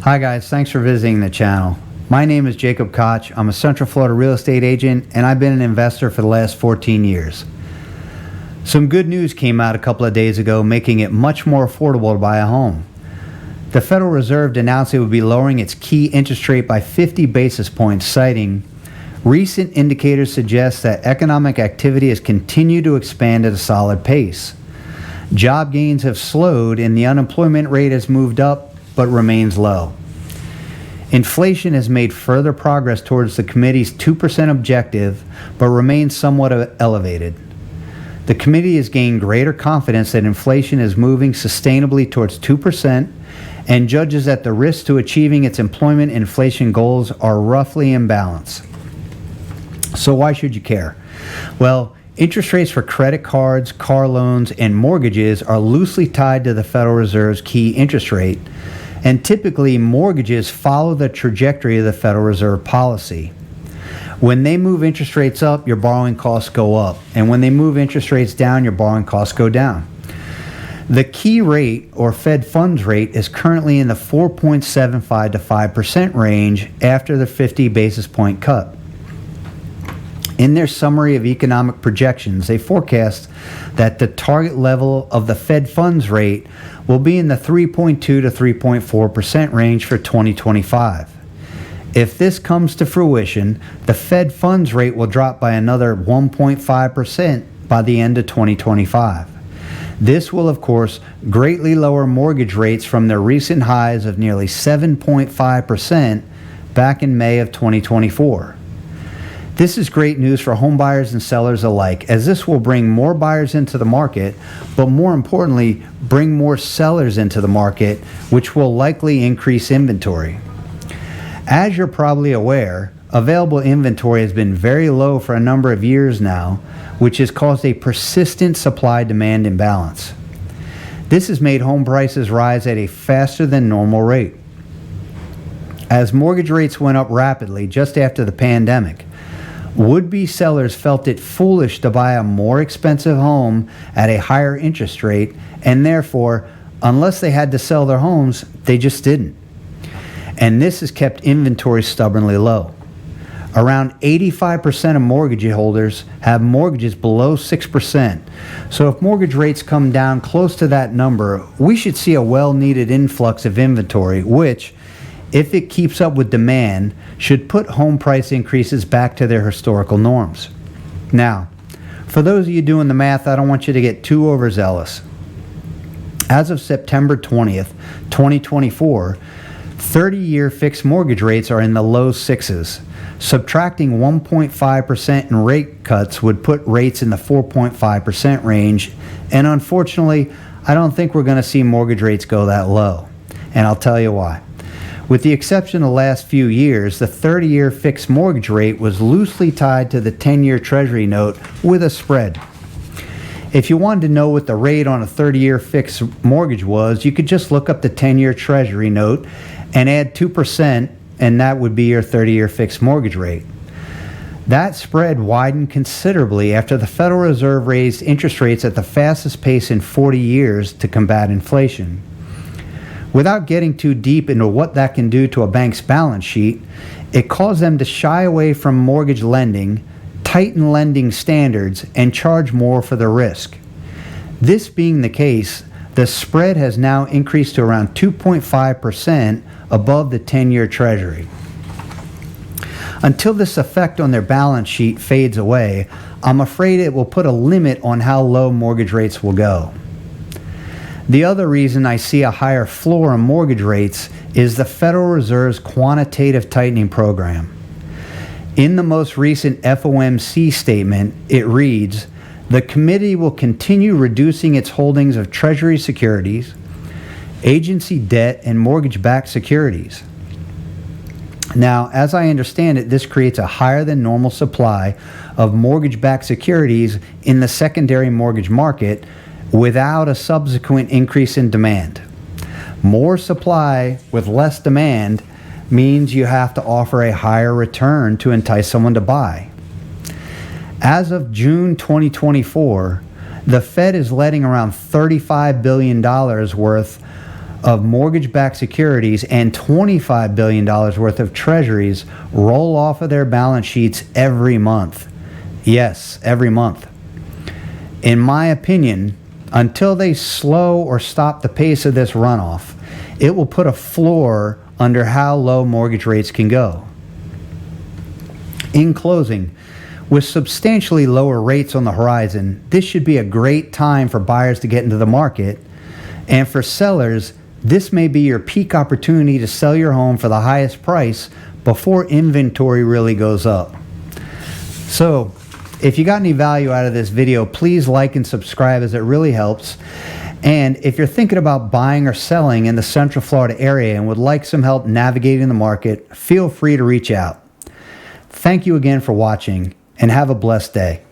Hi guys, thanks for visiting the channel. My name is Jacob Koch. I'm a Central Florida real estate agent and I've been an investor for the last 14 years. Some good news came out a couple of days ago making it much more affordable to buy a home. The Federal Reserve announced it would be lowering its key interest rate by 50 basis points, citing recent indicators suggest that economic activity has continued to expand at a solid pace. Job gains have slowed and the unemployment rate has moved up but remains low. Inflation has made further progress towards the committee's 2% objective, but remains somewhat elevated. The committee has gained greater confidence that inflation is moving sustainably towards 2% and judges that the risks to achieving its employment and inflation goals are roughly in balance. So why should you care? Well, interest rates for credit cards, car loans, and mortgages are loosely tied to the Federal Reserve's key interest rate, and typically mortgages follow the trajectory of the Federal Reserve policy. When they move interest rates up, your borrowing costs go up, and when they move interest rates down, your borrowing costs go down. The key rate, or Fed funds rate, is currently in the 4.75 to 5% range after the 50 basis point cut. In their summary of economic projections, they forecast that the target level of the Fed funds rate will be in the 3.2 to 3.4% range for 2025. If this comes to fruition, the Fed funds rate will drop by another 1.5% by the end of 2025. This will, of course, greatly lower mortgage rates from their recent highs of nearly 7.5% back in May of 2024. This is great news for home buyers and sellers alike, as this will bring more buyers into the market, but more importantly, bring more sellers into the market, which will likely increase inventory. As you're probably aware, available inventory has been very low for a number of years now, which has caused a persistent supply-demand imbalance. This has made home prices rise at a faster than normal rate. As mortgage rates went up rapidly just after the pandemic, would-be sellers felt it foolish to buy a more expensive home at a higher interest rate, and therefore, unless they had to sell their homes, they just didn't. And this has kept inventory stubbornly low. Around 85% of mortgage holders have mortgages below 6%. So if mortgage rates come down close to that number, we should see a well-needed influx of inventory, which, if it keeps up with demand, should put home price increases back to their historical norms. Now, for those of you doing the math, I don't want you to get too overzealous. As of September 20th, 2024, 30-year fixed mortgage rates are in the low sixes. Subtracting 1.5% in rate cuts would put rates in the 4.5% range, and unfortunately, I don't think we're going to see mortgage rates go that low. And I'll tell you why. With the exception of the last few years, the 30-year fixed mortgage rate was loosely tied to the 10-year Treasury note with a spread. If you wanted to know what the rate on a 30-year fixed mortgage was, you could just look up the 10-year Treasury note and add 2%, and that would be your 30-year fixed mortgage rate. That spread widened considerably after the Federal Reserve raised interest rates at the fastest pace in 40 years to combat inflation. Without getting too deep into what that can do to a bank's balance sheet, it caused them to shy away from mortgage lending, tighten lending standards, and charge more for the risk. This being the case, the spread has now increased to around 2.5% above the 10-year Treasury. Until this effect on their balance sheet fades away, I'm afraid it will put a limit on how low mortgage rates will go. The other reason I see a higher floor on mortgage rates is the Federal Reserve's quantitative tightening program. In the most recent FOMC statement, it reads, "The committee will continue reducing its holdings of Treasury securities, agency debt, and mortgage-backed securities." Now, as I understand it, this creates a higher than normal supply of mortgage-backed securities in the secondary mortgage market, without a subsequent increase in demand. More supply with less demand means you have to offer a higher return to entice someone to buy. As of June 2024, the Fed is letting around $35 billion worth of mortgage-backed securities and $25 billion worth of treasuries roll off of their balance sheets every month. Yes, every month. In my opinion, until they slow or stop the pace of this runoff, it will put a floor under how low mortgage rates can go. In closing, with substantially lower rates on the horizon, this should be a great time for buyers to get into the market, and for sellers, this may be your peak opportunity to sell your home for the highest price before inventory really goes up. So, if you got any value out of this video, please like and subscribe, as it really helps. And if you're thinking about buying or selling in the Central Florida area and would like some help navigating the market, feel free to reach out. Thank you again for watching, and have a blessed day.